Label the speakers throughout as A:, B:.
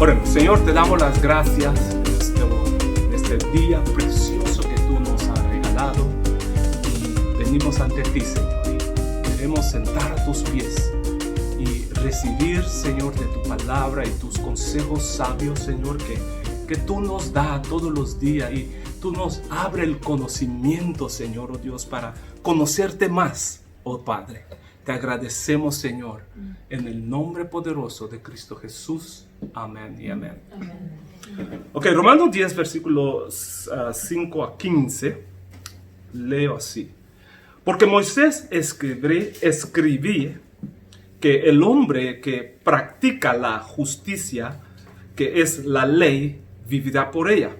A: Oremos. Señor, te damos las gracias en este día precioso que tú nos has regalado. Y venimos ante ti, Señor. Queremos sentar a tus pies y recibir, Señor, de tu palabra y tus consejos sabios, Señor, que tú nos das todos los días, y tú nos abres el conocimiento, Señor, oh Dios, para conocerte más, oh Padre. Te agradecemos, Señor, en el nombre poderoso de Cristo Jesús. Amén y amén. Ok, Romanos 10, versículos 5 a 15, leo así. Porque Moisés escribí que el hombre que practica la justicia, que es la ley, vivirá por ella.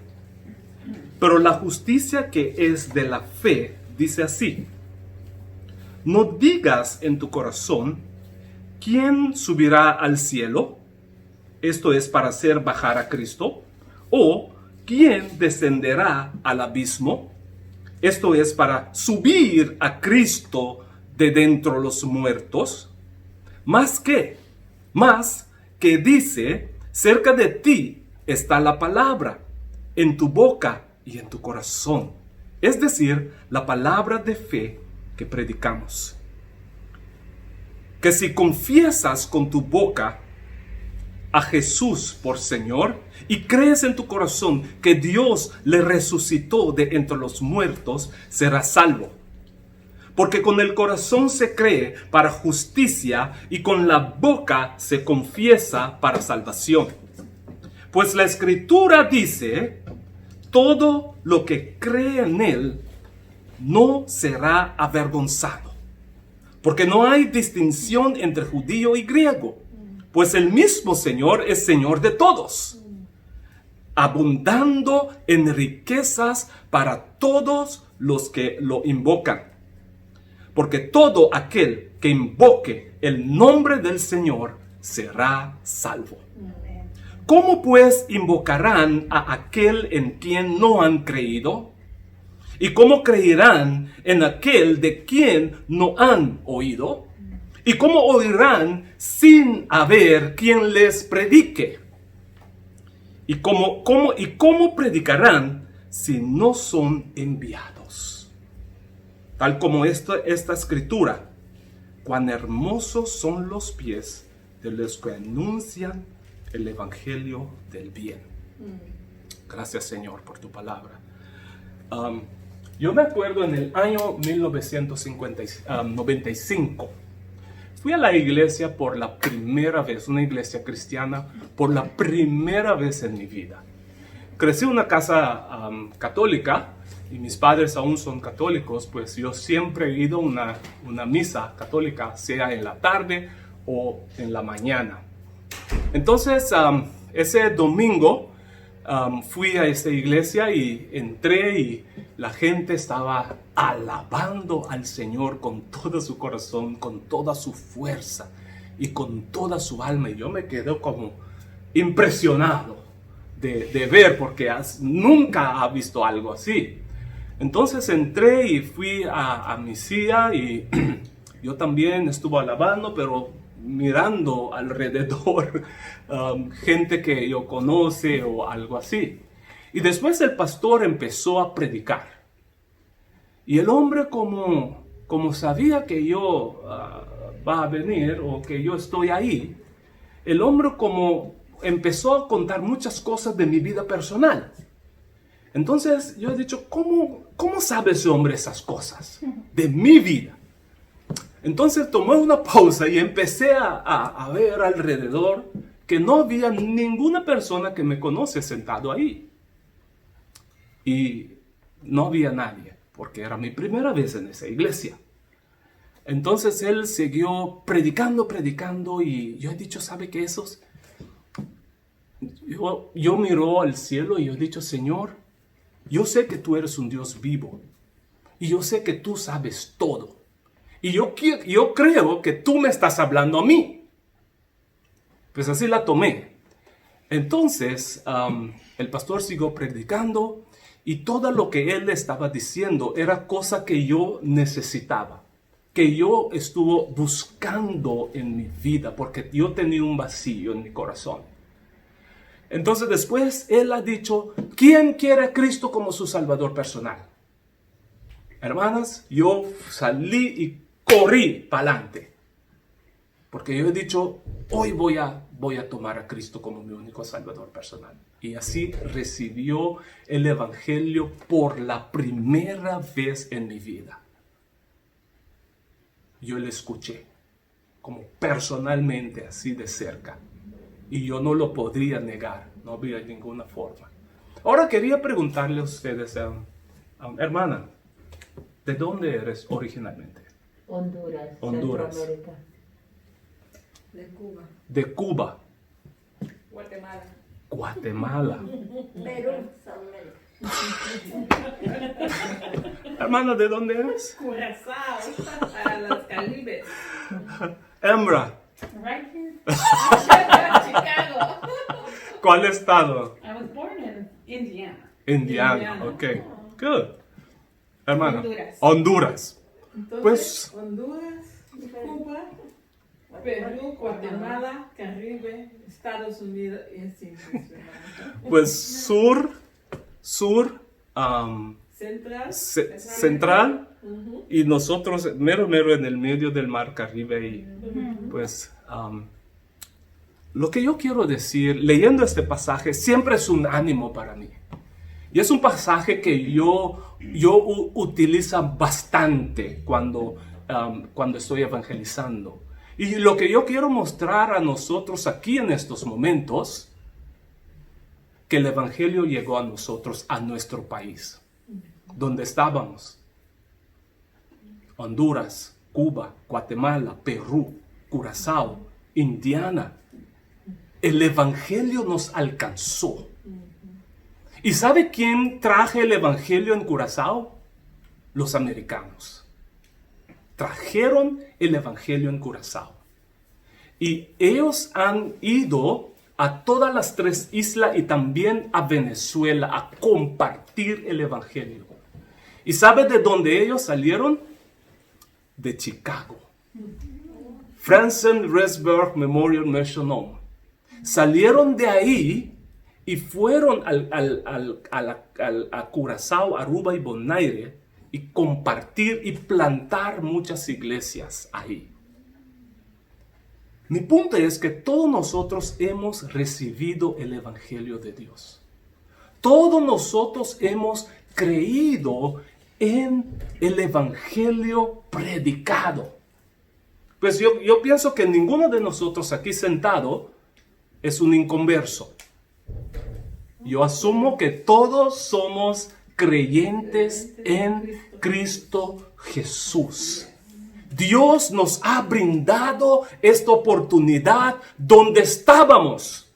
A: Pero la justicia que es de la fe, dice así: no digas en tu corazón, ¿quién subirá al cielo? Esto es para hacer bajar a Cristo. O ¿quién descenderá al abismo? Esto es para subir a Cristo de dentro de los muertos. Más que dice, cerca de ti está la palabra, en tu boca y en tu corazón. Es decir, la palabra de fe que predicamos. Que si confiesas con tu boca a Jesús por Señor y crees en tu corazón que Dios le resucitó de entre los muertos, serás salvo. Porque con el corazón se cree para justicia y con la boca se confiesa para salvación. Pues la Escritura dice: todo lo que cree en Él no será avergonzado. Porque no hay distinción entre judío y griego, pues el mismo Señor es Señor de todos, abundando en riquezas para todos los que lo invocan. Porque todo aquel que invoque el nombre del Señor será salvo. ¿Cómo pues invocarán a aquel en quien no han creído? ¿Y cómo creerán en aquel de quien no han oído? ¿Y cómo oirán sin haber quien les predique? ¿Y cómo predicarán si no son enviados? Tal como esta escritura: cuán hermosos son los pies de los que anuncian el evangelio del bien. Gracias, Señor, por tu palabra. Yo me acuerdo en el año 1995, fui a la iglesia por la primera vez, una iglesia cristiana, por la primera vez en mi vida. Crecí en una casa católica y mis padres aún son católicos, pues yo siempre he ido a una misa católica, sea en la tarde o en la mañana. Entonces, ese domingo fui a esa iglesia y entré y la gente estaba alabando al Señor con todo su corazón, con toda su fuerza y con toda su alma. Y yo me quedé como impresionado de ver, porque nunca ha visto algo así. Entonces entré y fui a mi silla y yo también estuve alabando, pero mirando alrededor gente que yo conoce o algo así. Y después el pastor empezó a predicar. Y el hombre como sabía que yo va a venir o que yo estoy ahí, el hombre como empezó a contar muchas cosas de mi vida personal. Entonces yo he dicho, ¿cómo sabe ese hombre esas cosas de mi vida? Entonces tomé una pausa y empecé a ver alrededor que no había ninguna persona que me conoce sentado ahí. Y no había nadie, porque era mi primera vez en esa iglesia. Entonces él siguió predicando, y yo he dicho, ¿sabe qué esos? Yo miro al cielo y yo he dicho, Señor, yo sé que tú eres un Dios vivo. Y yo sé que tú sabes todo. Y yo creo que tú me estás hablando a mí. Pues así la tomé. Entonces, el pastor siguió predicando y todo lo que él estaba diciendo era cosa que yo necesitaba, que yo estuve buscando en mi vida, porque yo tenía un vacío en mi corazón. Entonces después él ha dicho, ¿quién quiere a Cristo como su Salvador personal? Hermanas, yo salí y corrí para adelante. Porque yo he dicho, hoy voy a tomar a Cristo como mi único Salvador personal. Y así recibió el Evangelio por la primera vez en mi vida. Yo le escuché, como personalmente, así de cerca. Y yo no lo podría negar, no había ninguna forma. Ahora quería preguntarle a ustedes, hermana, ¿de dónde eres originalmente?
B: Honduras.
C: Centroamérica.
B: De Cuba.
A: De Cuba.
B: Guatemala.
A: Guatemala.
C: Perú, Sudamérica.
A: Hermana, ¿de dónde eres?
B: Curazao. Para los Caribes.
A: Hembra.
D: Right here.
B: Chicago.
A: ¿Cuál estado?
D: I was born in Indiana.
A: Indiana.
B: Indiana.
A: Ok. Good. Hermana.
B: Honduras.
A: Honduras.
B: Entonces,
A: Pues-
B: Honduras, Cuba, Perú, Guatemala, Caribe, Estados Unidos y así sucesivamente.
A: Pues sur,
B: Central.
A: central, y nosotros mero en el medio del mar Caribe. Y pues lo que yo quiero decir leyendo este pasaje siempre es un ánimo para mí. Y es un pasaje que yo utilizo bastante cuando estoy evangelizando. Y lo que yo quiero mostrar a nosotros aquí en estos momentos, que el evangelio llegó a nosotros, a nuestro país, donde estábamos. Honduras, Cuba, Guatemala, Perú, Curazao, Indiana. El evangelio nos alcanzó. ¿Y sabe quién traje el evangelio en Curazao? Los americanos. Trajeron el evangelio en Curazao. Y ellos han ido a todas las 3 islas y también a Venezuela a compartir el evangelio. ¿Y sabe de dónde ellos salieron? De Chicago. Franzen Resberg Memorial Mission Home. Salieron de ahí y fueron a Curazao, Aruba y Bonaire y compartir y plantar muchas iglesias ahí. Mi punto es que todos nosotros hemos recibido el Evangelio de Dios. Todos nosotros hemos creído en el Evangelio predicado. Pues yo pienso que ninguno de nosotros aquí sentado es un inconverso. Yo asumo que todos somos creyentes en Cristo Jesús. Dios nos ha brindado esta oportunidad donde estábamos.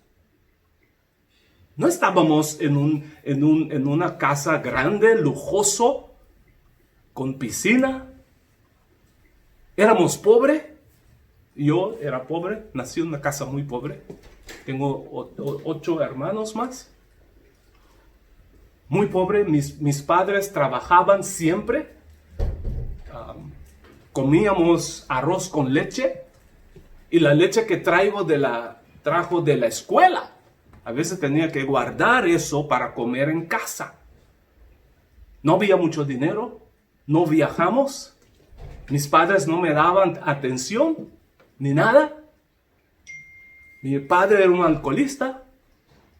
A: No estábamos en una casa grande, lujoso, con piscina. Éramos pobres. Yo era pobre, nací en una casa muy pobre. Tengo 8 hermanos más. Muy pobre, mis padres trabajaban siempre. Comíamos arroz con leche. Y la leche que trajo de la escuela. A veces tenía que guardar eso para comer en casa. No había mucho dinero. No viajamos. Mis padres no me daban atención ni nada. Mi padre era un alcoholista.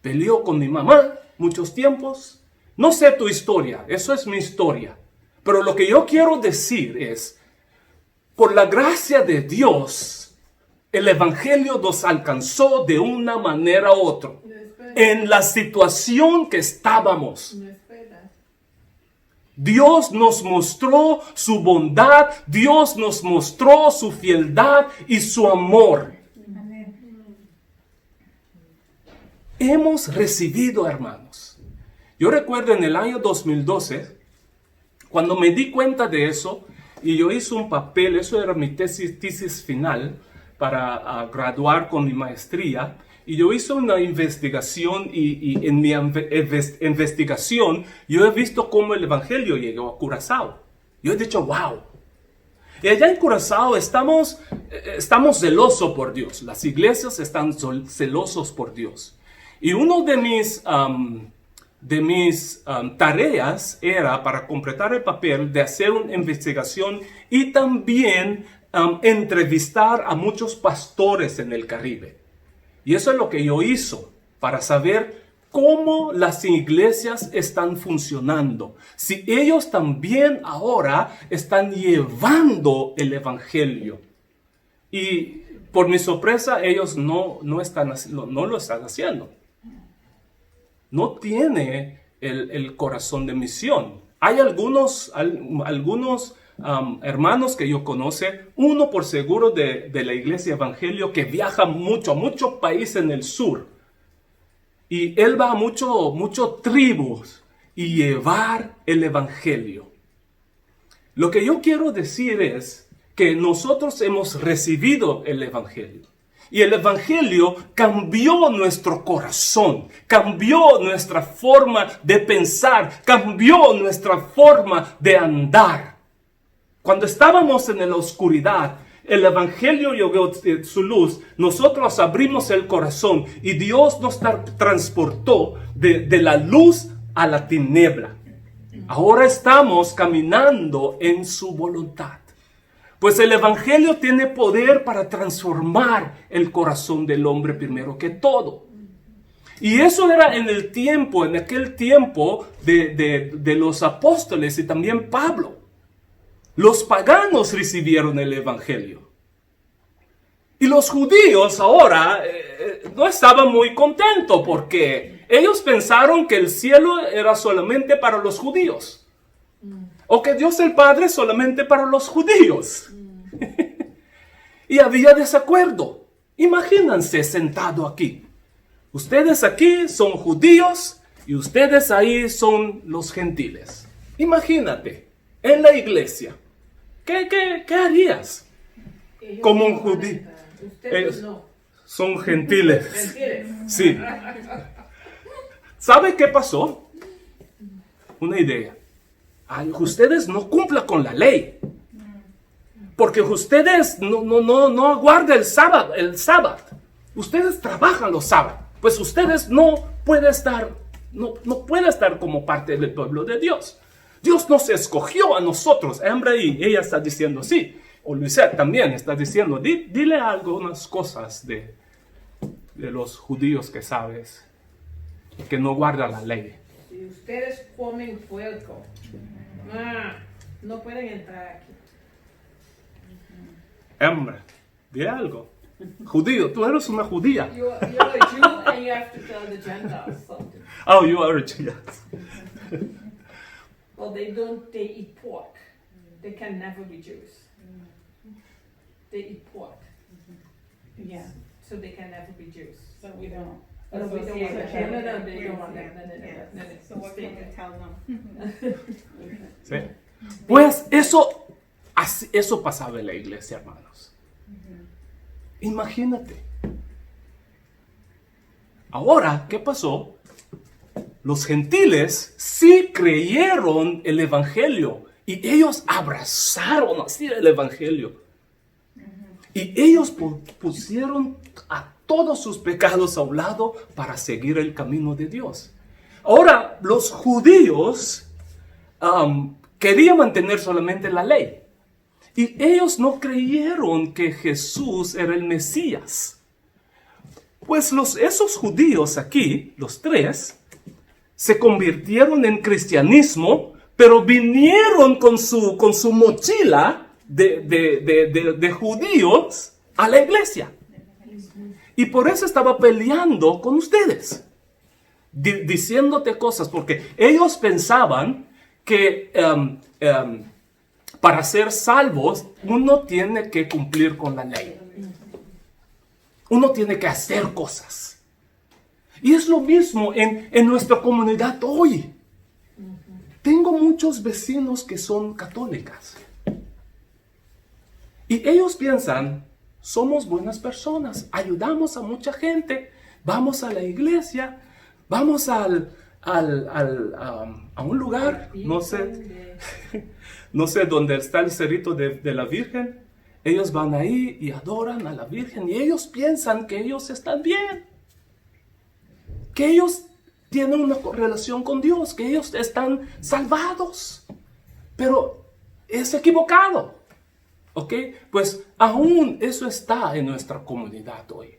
A: Peleó con mi mamá muchos tiempos. No sé tu historia, eso es mi historia. Pero lo que yo quiero decir es, por la gracia de Dios, el Evangelio nos alcanzó de una manera u otra. En la situación que estábamos. Dios nos mostró su bondad, Dios nos mostró su fieldad y su amor. Hemos recibido, hermanos. Yo recuerdo en el año 2012, cuando me di cuenta de eso, y yo hice un papel, eso era mi tesis final para graduar con mi maestría, y yo hice una investigación, y en mi investigación yo he visto cómo el Evangelio llegó a Curazao. Yo he dicho, wow. Y allá en Curazao estamos celosos por Dios, las iglesias están celosos por Dios. Y uno de mis tareas era, para completar el papel, de hacer una investigación y también entrevistar a muchos pastores en el Caribe. Y eso es lo que yo hice para saber cómo las iglesias están funcionando. Si ellos también ahora están llevando el evangelio. Y por mi sorpresa, ellos no lo están haciendo. No tiene el corazón de misión. Hay algunos hermanos que yo conozco, uno por seguro de la iglesia evangelio, que viaja mucho a muchos países en el sur. Y él va a muchos tribus y llevar el evangelio. Lo que yo quiero decir es que nosotros hemos recibido el evangelio. Y el evangelio cambió nuestro corazón, cambió nuestra forma de pensar, cambió nuestra forma de andar. Cuando estábamos en la oscuridad, el evangelio llegó su luz, nosotros abrimos el corazón y Dios nos transportó de la luz a la tiniebla. Ahora estamos caminando en su voluntad. Pues el evangelio tiene poder para transformar el corazón del hombre primero que todo. Y eso era en aquel tiempo de los apóstoles y también Pablo. Los paganos recibieron el evangelio. Y los judíos ahora no estaban muy contentos porque ellos pensaron que el cielo era solamente para los judíos. O que Dios el Padre solamente para los judíos. Y había desacuerdo. Imagínense sentado aquí. Ustedes aquí son judíos y ustedes ahí son los gentiles. Imagínate, en la iglesia. ¿Qué harías?
B: Ellos
A: Como un
B: no van a
A: judío.
B: entrar. Ustedes
A: Ellos
B: no.
A: son gentiles.
B: Mentiras.
A: Sí. ¿Sabe qué pasó? Una idea. Ay, ustedes no cumplan con la ley. Porque ustedes no guardan el sábado. Ustedes trabajan los sábados. Pues ustedes no pueden estar como parte del pueblo de Dios. Dios nos escogió a nosotros. Amber y ella está diciendo sí. O Luisette también está diciendo, dile algunas cosas de los judíos que sabes, que no guardan la ley.
B: Si ustedes comen puerco, no pueden entrar aquí.
A: Amber, dile algo. Judío, tú eres una judía.
B: You're a Jew and you have to tell the Gentiles something.
A: Oh, you are a Jew.
B: Well, they eat pork. They can never be Jews. They eat pork,
D: Yeah,
B: so they can never be Jews.
D: so we don't.
B: No, we don't want that.
D: associate
B: No,
D: with
B: they
D: them.
B: don't want that.
D: Yeah.
B: No.
D: So what can we tell them?
A: ¿Sí? Pues eso pasaba en la iglesia, hermanos. Imagínate. Ahora, ¿qué pasó? Los gentiles sí creyeron el evangelio y ellos abrazaron así el evangelio. Y ellos pusieron a todos sus pecados a un lado para seguir el camino de Dios. Ahora, los judíos querían mantener solamente la ley. Y ellos no creyeron que Jesús era el Mesías. Pues esos judíos aquí, los tres, se convirtieron en cristianismo, pero vinieron con su mochila de judíos a la iglesia. Y por eso estaba peleando con ustedes, diciéndote cosas, porque ellos pensaban que para ser salvos uno tiene que cumplir con la ley. Uno tiene que hacer cosas. Y es lo mismo en nuestra comunidad hoy. Tengo muchos vecinos que son católicas. Y ellos piensan, somos buenas personas, ayudamos a mucha gente, vamos a la iglesia, vamos a un lugar, no sé dónde está el cerrito de la Virgen. Ellos van ahí y adoran a la Virgen y ellos piensan que ellos están bien. que ellos tienen una relación con Dios, que ellos están salvados. Pero es equivocado. ¿Ok? Pues aún eso está en nuestra comunidad hoy.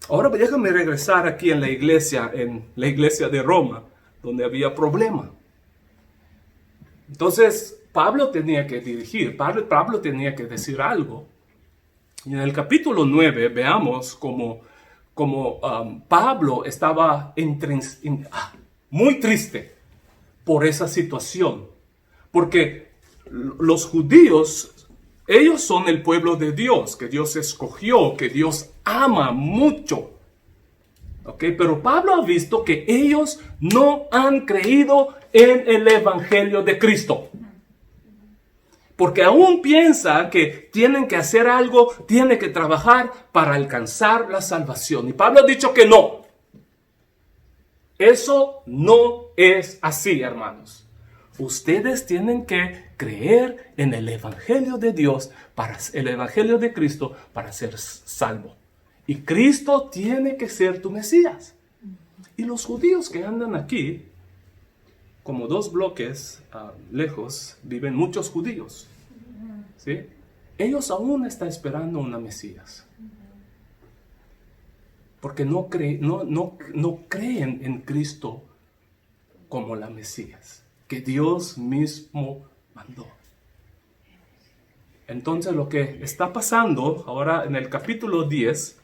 A: Ahora déjame regresar aquí en la iglesia de Roma, donde había problema. Entonces, Pablo tenía que dirigir, Pablo tenía que decir algo. Y en el capítulo 9 veamos como Pablo estaba muy triste por esa situación. Porque los judíos, ellos son el pueblo de Dios, que Dios escogió, que Dios ama mucho. ¿Okay? Pero Pablo ha visto que ellos no han creído en el evangelio de Cristo. Porque aún piensan que tienen que hacer algo, tienen que trabajar para alcanzar la salvación. Y Pablo ha dicho que no. Eso no es así, hermanos. Ustedes tienen que creer en el evangelio de Dios, el evangelio de Cristo, para ser salvo. Y Cristo tiene que ser tu Mesías. Y los judíos que andan aquí, como 2 bloques lejos, viven muchos judíos. ¿Sí? Ellos aún están esperando una Mesías. Porque no creen en Cristo como la Mesías, que Dios mismo mandó. Entonces lo que está pasando ahora en el capítulo 10,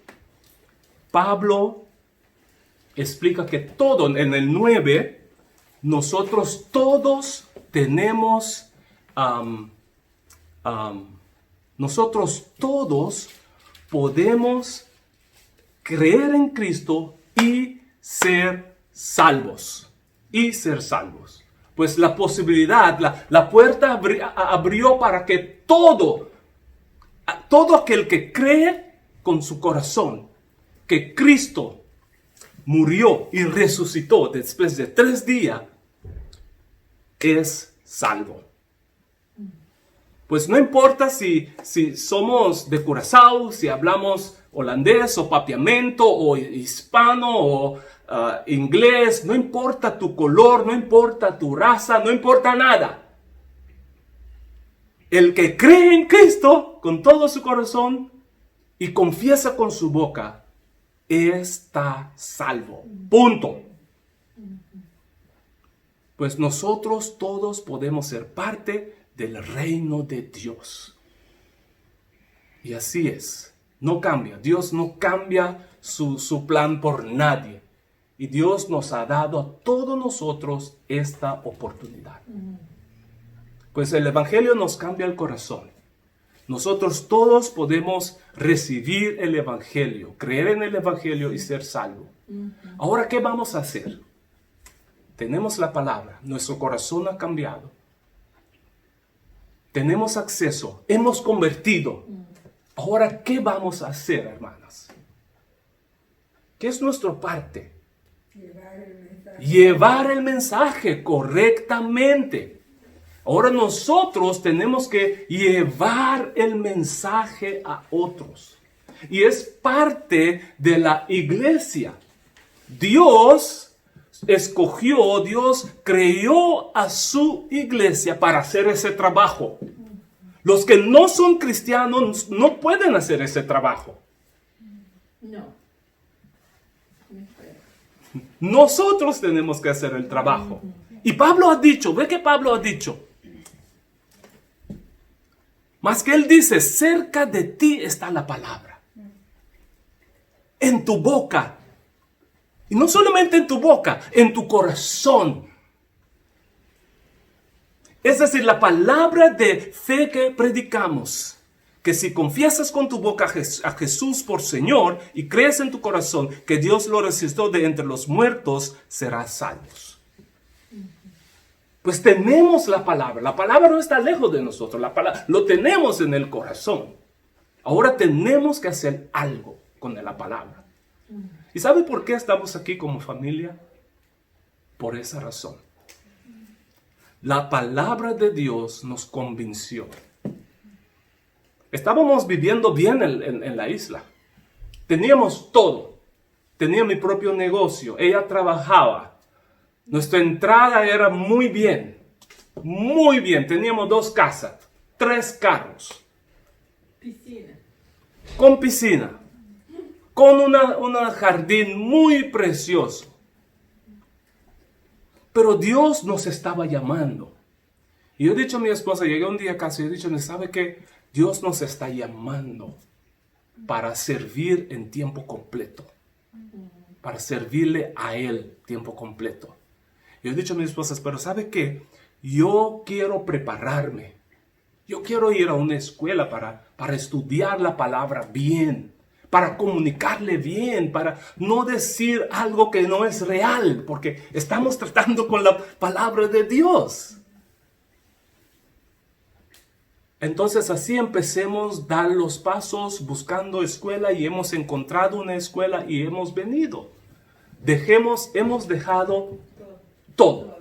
A: Pablo explica que todo, en el 9, nosotros todos tenemos, nosotros todos podemos creer en Cristo y ser salvos. Pues la posibilidad, la puerta abrió para que todo aquel que cree con su corazón que Cristo murió y resucitó después de 3 días, es salvo. Pues no importa si somos de Curazao, si hablamos holandés o papiamento o hispano o inglés, no importa tu color, no importa tu raza, no importa nada. El que cree en Cristo con todo su corazón y confiesa con su boca, está salvo. Punto. Pues nosotros todos podemos ser parte del reino de Dios. Y así es. No cambia. Dios no cambia su plan por nadie. Y Dios nos ha dado a todos nosotros esta oportunidad. Pues el evangelio nos cambia el corazón. Nosotros todos podemos recibir el evangelio, creer en el evangelio y ser salvos. Ahora, ¿qué vamos a hacer? Tenemos la palabra, nuestro corazón ha cambiado. Tenemos acceso, hemos convertido. Ahora, ¿qué vamos a hacer, hermanas? ¿Qué es nuestra parte? Llevar el mensaje correctamente. Ahora nosotros tenemos que llevar el mensaje a otros. Y es parte de la iglesia. Dios escogió, Dios creó a su iglesia para hacer ese trabajo. Los que no son cristianos no pueden hacer ese trabajo.
B: No.
A: Nosotros tenemos que hacer el trabajo. Y Pablo ha dicho, ve que Pablo ha dicho, más que él dice, cerca de ti está la palabra. En tu boca. Y no solamente en tu boca, en tu corazón. Es decir, la palabra de fe que predicamos. Que si confiesas con tu boca a Jesús por Señor y crees en tu corazón que Dios lo resucitó de entre los muertos, serás salvos. Pues tenemos la palabra no está lejos de nosotros, la palabra lo tenemos en el corazón. Ahora tenemos que hacer algo con la palabra. ¿Y sabe por qué estamos aquí como familia? Por esa razón. La palabra de Dios nos convenció. Estábamos viviendo bien en la isla. Teníamos todo. tenía mi propio negocio, ella trabajaba. Nuestra entrada era muy bien, teníamos 2 casas, 3 carros,
B: Piscina.
A: con piscina, con un jardín muy precioso. Pero Dios nos estaba llamando. Y yo he dicho a mi esposa, llegué un día a casa y he dicho, ¿sabe qué? Dios nos está llamando para servir en tiempo completo. Para servirle a Él tiempo completo. Y he dicho a mi esposa, pero ¿sabe qué? Yo quiero prepararme. Yo quiero ir a una escuela para estudiar la palabra bien. Para comunicarle bien, para no decir algo que no es real, porque estamos tratando con la palabra de Dios. Entonces así empecemos a dar los pasos buscando escuela y hemos encontrado una escuela y hemos venido. Hemos dejado todo.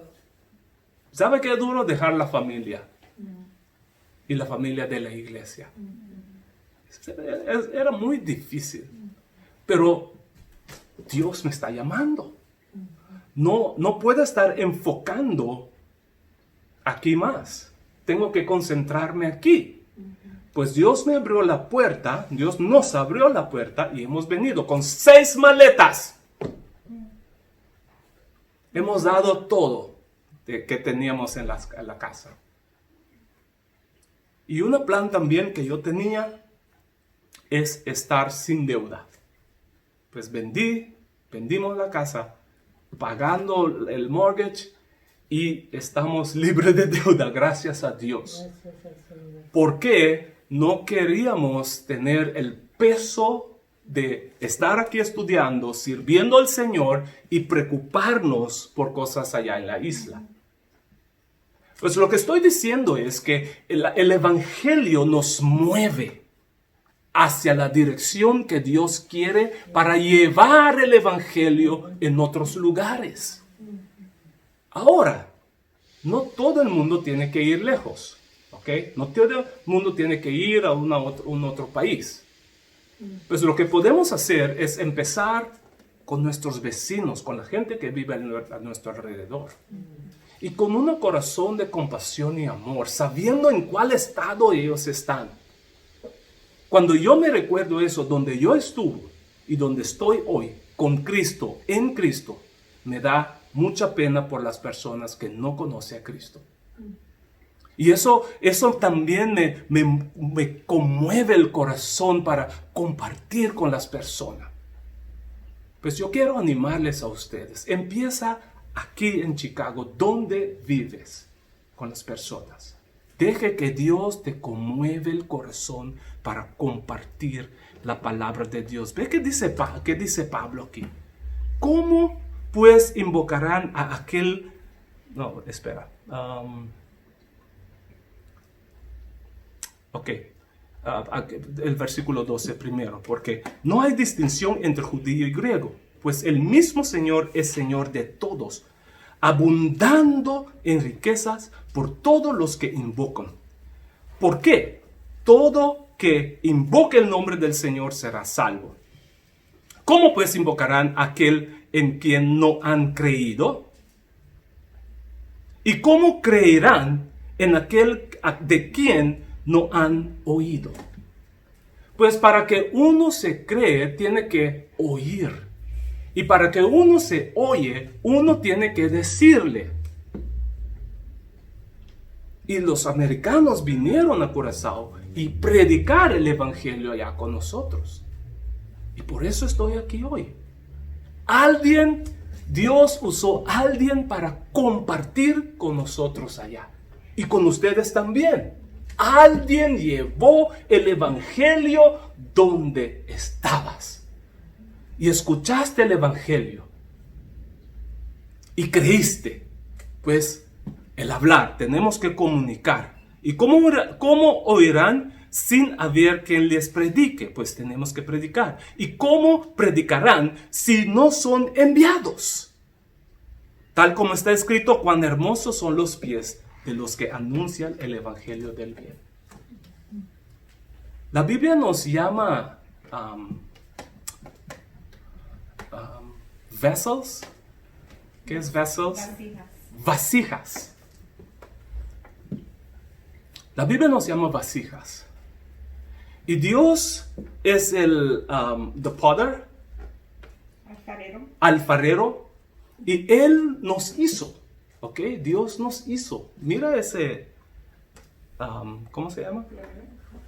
A: ¿Sabe qué es duro? Dejar la familia y la familia de la iglesia. Era muy difícil, pero Dios me está llamando. No puedo estar enfocando aquí más. Tengo que concentrarme aquí. Pues Dios me abrió la puerta, Dios nos abrió la puerta y hemos venido con 6 maletas. Hemos dado todo que teníamos en la casa. Y un plan también que yo tenía es estar sin deuda. Pues vendimos la casa, pagando el mortgage y estamos libres de deuda, gracias a Dios. Porque no queríamos tener el peso de estar aquí estudiando, sirviendo al Señor y preocuparnos por cosas allá en la isla. Pues lo que estoy diciendo es que el Evangelio nos mueve hacia la dirección que Dios quiere para llevar el Evangelio en otros lugares. Ahora, no todo el mundo tiene que ir lejos, ¿ok? No todo el mundo tiene que ir a un otro país. Pues lo que podemos hacer es empezar con nuestros vecinos, con la gente que vive a nuestro alrededor. Y con un corazón de compasión y amor, sabiendo en cuál estado ellos están. Cuando yo me recuerdo eso, donde yo estuve y donde estoy hoy, con Cristo, en Cristo, me da mucha pena por las personas que no conocen a Cristo. Y eso también me conmueve el corazón para compartir con las personas. Pues yo quiero animarles a ustedes. Empieza aquí en Chicago, donde vives con las personas. Deje que Dios te conmueve el corazón para compartir la palabra de Dios. Ve qué dice Pablo aquí. ¿Cómo pues invocarán a aquel... No, espera. El versículo 12 primero. Porque no hay distinción entre judío y griego, pues el mismo Señor es Señor de todos, abundando en riquezas por todos los que invocan. ¿Por qué? Todo que invoque el nombre del Señor será salvo. ¿Cómo pues invocarán a aquel en quien no han creído? ¿Y cómo creerán en aquel de quien no han oído? Pues para que uno se cree, tiene que oír. Y para que uno se oye, uno tiene que decirle. Y los americanos vinieron a Curazao y predicar el evangelio allá con nosotros. Y por eso estoy aquí hoy. Dios usó a alguien para compartir con nosotros allá. Y con ustedes también. Alguien llevó el evangelio donde estabas. Y escuchaste el evangelio. Y creíste. Pues el hablar, tenemos que comunicar. ¿Y cómo oirán sin haber quien les predique? Pues tenemos que predicar. ¿Y cómo predicarán si no son enviados? Tal como está escrito, cuán hermosos son los pies de los que anuncian el evangelio del bien. La Biblia nos llama vessels. ¿Qué es vessels?
D: Vasijas.
A: Vasijas. La Biblia nos llama vasijas. Y Dios es el the potter,
D: Alfarero.
A: alfarero, y Él nos hizo, ¿ok? Dios nos hizo. Mira ese, ¿cómo se llama?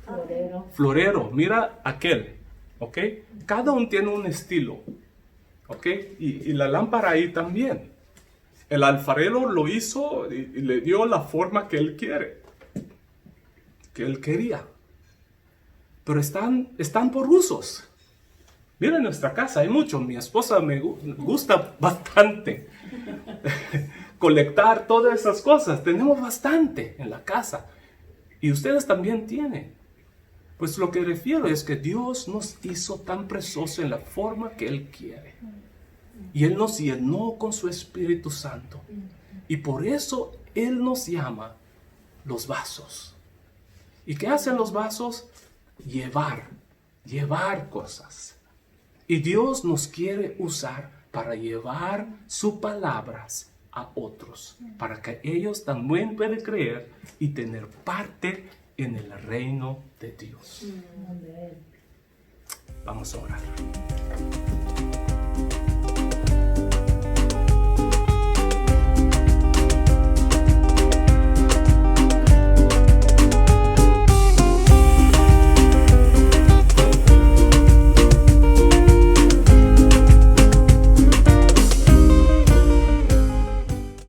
C: Florero.
A: Florero, mira aquel, ¿ok? Cada uno tiene un estilo, ¿ok? Y la lámpara ahí también. El alfarero lo hizo y le dio la forma que él quiere, que él quería. Pero están por usos. Mira, en nuestra casa hay mucho. Mi esposa me gusta bastante colectar todas esas cosas. Tenemos bastante en la casa. Y ustedes también tienen. Pues lo que refiero es que Dios nos hizo tan preciosos en la forma que Él quiere. Y Él nos llenó con su Espíritu Santo. Y por eso Él nos llama los vasos. ¿Y qué hacen los vasos? Llevar cosas. Y Dios nos quiere usar para llevar sus palabras a otros, para que ellos también puedan creer y tener parte en el reino de Dios. Vamos a orar.